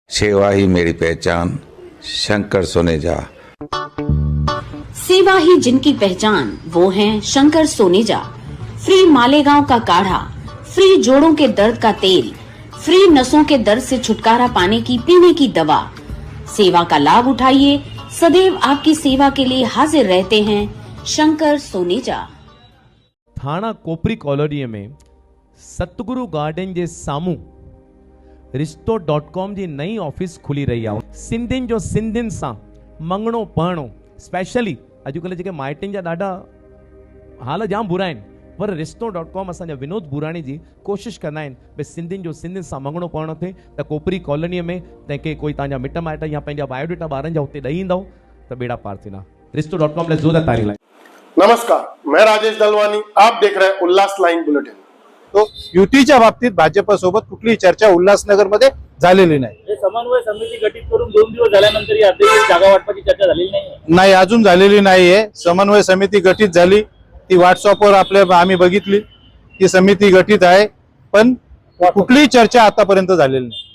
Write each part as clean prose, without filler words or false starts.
सेवा ही मेरी पहचान, शंकर सोनेजा। सेवा ही जिनकी पहचान, वो हैं शंकर सोनेजा। फ्री मालेगांव का काढ़ा, फ्री जोड़ों के दर्द का तेल, फ्री नसों के दर्द से छुटकारा पाने की पीने की दवा। सेवा का लाभ उठाइए, सदैव आपकी सेवा के लिए हाजिर रहते हैं शंकर सोनेजा। थाना कोपरी कॉलोनी में सतगुरु गार्डन जे सामू रिश्तो.com जी नई ऑफिस खुली रही आहे। सिंधियुनि जो सिंधियुनि सां मंगणो पढ़णो, स्पेशली अॼुकल्ह जेके माइटनि जा ॾाढा हाल जाम बुरा आहिनि, पर रिश्तो.com असांजा विनोद बुराणी जी कोशिशि कंदा आहिनि भई सिंधियुनि जो सिंधियुनि सां मंगणो पढ़णो थिए। त कोपरी कॉलोनीअ में तंहिंखे कोई तव्हांजा मिट माइट या पंहिंजा बायोडेटा ॿारनि जा हुते ॾेई ईंदव त बेड़ा पार थींदा। रिश्तो.com लाइ ज़ोरदार तारीफ़ लाइ। नमस्कार, मैं राजेश दलवानी, आप देख रहे हैं उल्लास लाईन बुलेटिन। तो युतीच्या बाबतीत भाजपसोबत कुठलीही चर्चा उल्हासनगरमध्ये झालेली नाही। हे समन्वय समिती गठीत करून 2 दिवस झाल्यानंतर या अध्यक्ष जागा वाटपाची चर्चा झालेली नाही, अजून झालेली नाहीये। समन्वय समिती गठीत झाली, ती व्हॉट्सअपवर आपल्या आम्ही बघितली, ती समिती गठीत आहे, पण कुठलीही चर्चा आतापर्यंत झालेली नाही।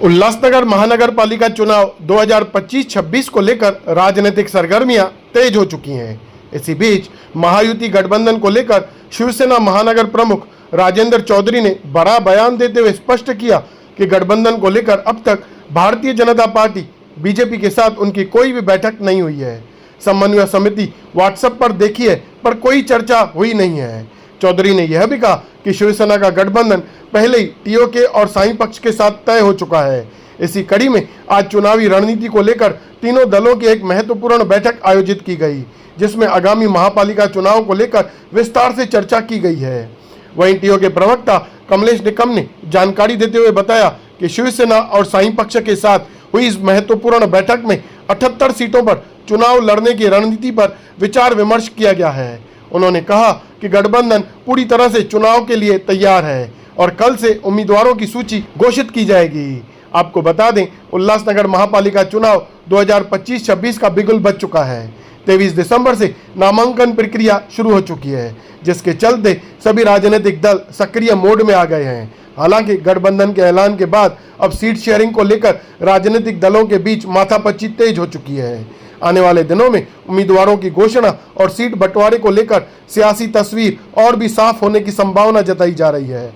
उल्लासनगर महानगर पालिका चुनाव 2025-26 को लेकर राजनीतिक सरगर्मियां तेज हो चुकी हैं। इसी बीच महायुति गठबंधन को लेकर शिवसेना महानगर प्रमुख राजेंद्र चौधरी ने बड़ा बयान देते हुए स्पष्ट किया कि गठबंधन को लेकर अब तक भारतीय जनता पार्टी बीजेपी के साथ उनकी कोई भी बैठक नहीं हुई है। समन्वय समिति व्हाट्सएप पर देखी है, पर कोई चर्चा हुई नहीं है। चौधरी ने यह भी कहा कि शिवसेना का गठबंधन पहले ही टीओके और साईं पक्ष के साथ तय हो चुका है। इसी कड़ी में आज चुनावी रणनीति को लेकर तीनों दलों की एक महत्वपूर्ण बैठक आयोजित की गई, जिसमें आगामी महापालिका चुनाव को लेकर विस्तार से चर्चा की गई है। वहीं टीओके प्रवक्ता कमलेश निकम ने जानकारी देते हुए बताया कि शिवसेना और साईं पक्ष के साथ हुई इस महत्वपूर्ण बैठक में 78 सीटों पर चुनाव लड़ने की रणनीति पर विचार विमर्श किया गया है। उन्होंने कहा कि गठबंधन पूरी तरह से चुनाव के लिए तैयार है और कल से उम्मीदवारों की सूची घोषित की जाएगी। आपको बता दें, उल्लासनगर महापालिका चुनाव 2025-26 का बिगुल बज चुका है। 23 दिसंबर से नामांकन प्रक्रिया शुरू हो चुकी है, जिसके चलते सभी राजनीतिक दल सक्रिय मोड में आ गए हैं। हालांकि गठबंधन के ऐलान के बाद अब सीट शेयरिंग को लेकर राजनीतिक दलों के बीच माथापच्ची तेज हो चुकी है। आने वाले दिनों में उम्मीदवारों की घोषणा और सीट बंटवारे को लेकर सियासी तस्वीर और भी साफ होने की संभावना जताई जा रही है।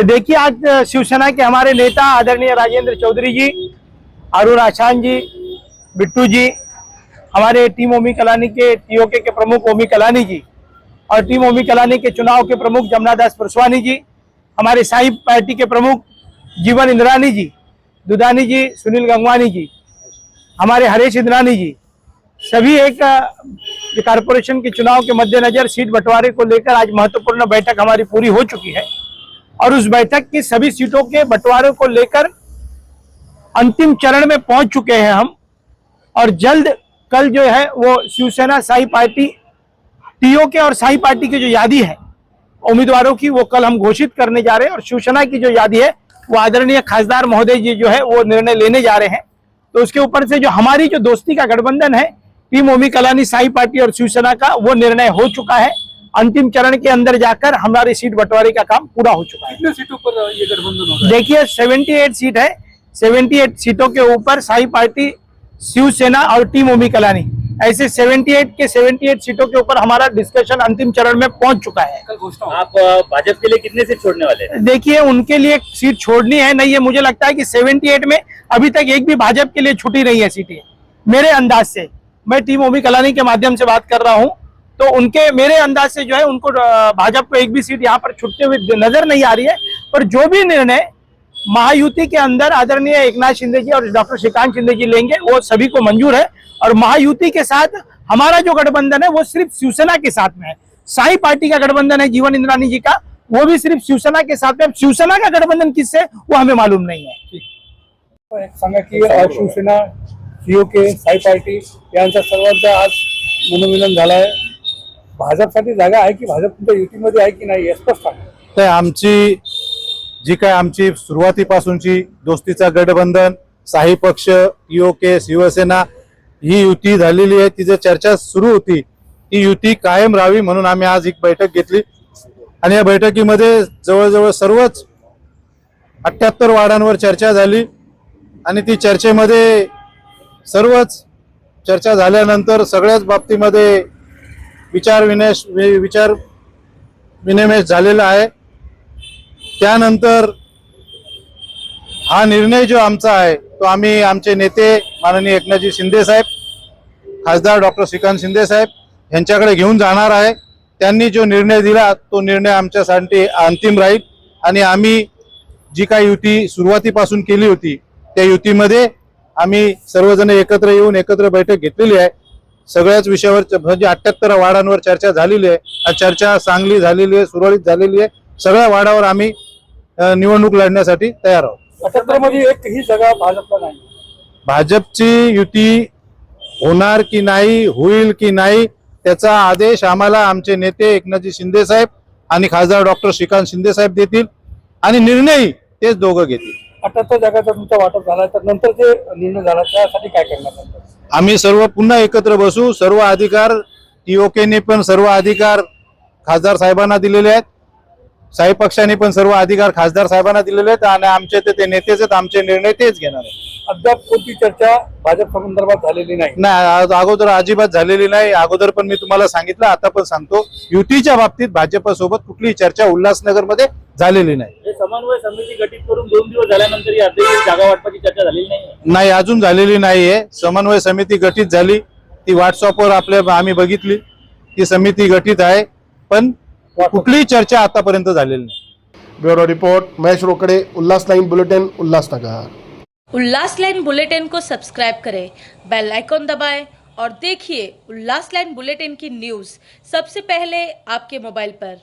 देखिए, आज शिवसेना के हमारे नेता आदरणीय राजेंद्र चौधरी जी, अरुण आशान जी, बिट्टू जी, हमारे टीम ओमी कलानी के टीओके के प्रमुख ओमी कलानी जी और टीम ओमी कलानी के चुनाव के प्रमुख जमुना दास परसवानी जी, हमारे साई पार्टी के प्रमुख जीवन इंद्रानी जी, दुदानी जी, सुनील गंगवानी जी, हमारे हरेश इंद्रानी जी, सभी एक कारपोरेशन के चुनाव के मद्देनजर सीट बंटवारे को लेकर आज महत्वपूर्ण बैठक हमारी पूरी हो चुकी है और उस बैठक की सभी सीटों के बंटवारे को लेकर अंतिम चरण में पहुंच चुके हैं हम। और जल्द कल जो है वो शिवसेना साई पार्टी टीओके और साई पार्टी की जो यादी है उम्मीदवारों की, वो कल हम घोषित करने जा रहे हैं और शिवसेना की जो यादी है वो आदरणीय खासदार महोदय जी जो है वो निर्णय लेने जा रहे हैं। तो उसके ऊपर से जो हमारी जो दोस्ती का गठबंधन है टीम ओमी कलानी साई पार्टी और शिवसेना का, वो निर्णय हो चुका है। अंतिम चरण के अंदर जाकर हमारी सीट बंटवारे का काम पूरा हो चुका है। कितने सीटों पर ये गठबंधन होगा? देखिए, 78 सीट है। 78 सीटों के ऊपर साई पार्टी, शिवसेना और टीम ओमी कलानी, ऐसे 78 सीटों के ऊपर हमारा डिस्कशन अंतिम चरण में पहुंच चुका है। आप भाजपा के लिए कितने सीट छोड़ने वाले हैं? देखिए, उनके लिए सीट छोड़नी है नहीं, ये मुझे लगता है कि 78 में अभी तक एक भी भाजपा के लिए छुटी नहीं है सीटें। मेरे अंदाज से, मैं टीम ओमी कलानी के माध्यम से बात कर रहा हूं, तो उनके मेरे अंदाज से जो है उनको भाजपा को एक भी सीट यहाँ पर छुटते हुए नजर नहीं आ रही है। पर जो भी निर्णय महायुति के अंदर आदरणीय एकनाथ शिंदे जी और डॉक्टर श्रीकांत शिंदे जी लेंगे वो सभी को मंजूर है। और महायुति के साथ हमारा जो गठबंधन है वो सिर्फ शिवसेना के साथ में है। साई पार्टी का गठबंधन है जीवन इंद्रानी जी का, वो भी सिर्फ शिवसेना के साथ में। शिवसेना का गठबंधन किससे वो हमें मालूम नहीं है। सांगा की शिवसेना, टीओके, साई पार्टी यांचा सर्वांचा आज मनोमिलन झाला आहे। भाजपसाठी जागा आहे की भाजप तुमच्या युतीमध्ये आहे की नाही हे स्पष्ट आहे? तर आमची जी काय आमची सुरुवातीपासूनची दोस्तीचा गठबंधन, साई पक्ष, टीओके, शिवसेना ही युती झालेली आहे, तिची चर्चा सुरू होती, ती युती कायम राहावी म्हणून आम्ही आज एक बैठक घेतली आणि या बैठकीमध्ये जवळजवळ सर्वच 78 वार्डांवर चर्चा झाली आणि ती चर्चेमध्ये सर्वच चर्चा झाल्यानंतर सगळ्याच बाबतीमध्ये विचार विनिमय झालेला आहे. त्यानंतर हा निर्णय जो आमचा आहे तो आम्ही आमचे नेते माननीय एकनाथजी शिंदे साहेब, खासदार डॉक्टर श्रीकांत शिंदे साहेब यांच्याकडे घेऊन जाणार आहे. त्यांनी जो निर्णय दिला तो निर्णय आमच्यासाठी अंतिम राहील आणि आम्ही जी काही युती सुरुवातीपासून केली होती त्या युतीमध्ये आम्ही सर्वजण एकत्र येऊन एकत्र बैठक घेतलेली आहे. सगळ्याच विषयावर म्हणजे 78 वार्डांवर चर्चा झालेली आहे. चर्चा चांगली झालेली आहे, सुरळीत झालेली आहे. सगळ्या वार्डावर आम्ही निवडणूक लढण्यासाठी तयार आहोत. 78 मध्ये एकही जागा भाजपला नाही. भाजपची युती होणार की नाही, होईल की नाही, त्याचा आदेश आम्हाला आमचे नेते एकनाथजी शिंदे साहेब आणि खासदार डॉक्टर श्रीकांत शिंदे साहेब देतील आणि निर्णय तेच दोघं घेतील. 78 जागाचा तुमचा वाटप झाला तर नंतर जे निर्णय झाला त्यासाठी काय करणार? आम्ही सर्व पुन्हा एकत्र बसू. सर्व अधिकार टीओकेने पण सर्व अधिकार खासदार साहेबांना दिलेले आहेत. साई पक्षाने पण सर्व अधिकार खासदार साहेबांना दिलेले आहेत आणि आमचे ते नेतेच आहेत. आमचे निर्णय तेच घेणार आहेत. अद्याप कोणती चर्चा भाजप संदर्भात झालेली नाही. नाही, अगोदर अजिबात झालेली नाही. अगोदर पण मी तुम्हाला सांगितलं, आता पण सांगतो, युतीच्या बाबतीत भाजपसोबत कुठलीही चर्चा उल्हासनगरमध्ये झालेली नाही. हे समन्वय समिती गठीत करून 2 दिवस झाल्यानंतर जागा वाटपाची चर्चा झालेली नाही. नाही, अजून झालेली नाहीये. समन्वय समिती गठीत झाली, ती व्हॉट्सअपवर आम्ही बघितली, ती समिती गठीत आहे, पण कुठलीही चर्चा आतापर्यंत झालेली नाही. ब्युरो रिपोर्ट महेश रोकड़े, उल्लास लाइन बुलेटिन, उल्लासनगर। उल्लास लाइन बुलेटिन को सब्सक्राइब करें, बेल आइकॉन दबाएं और देखिए उल्लास लाइन बुलेटिन की न्यूज़ सबसे पहले आपके मोबाइल पर।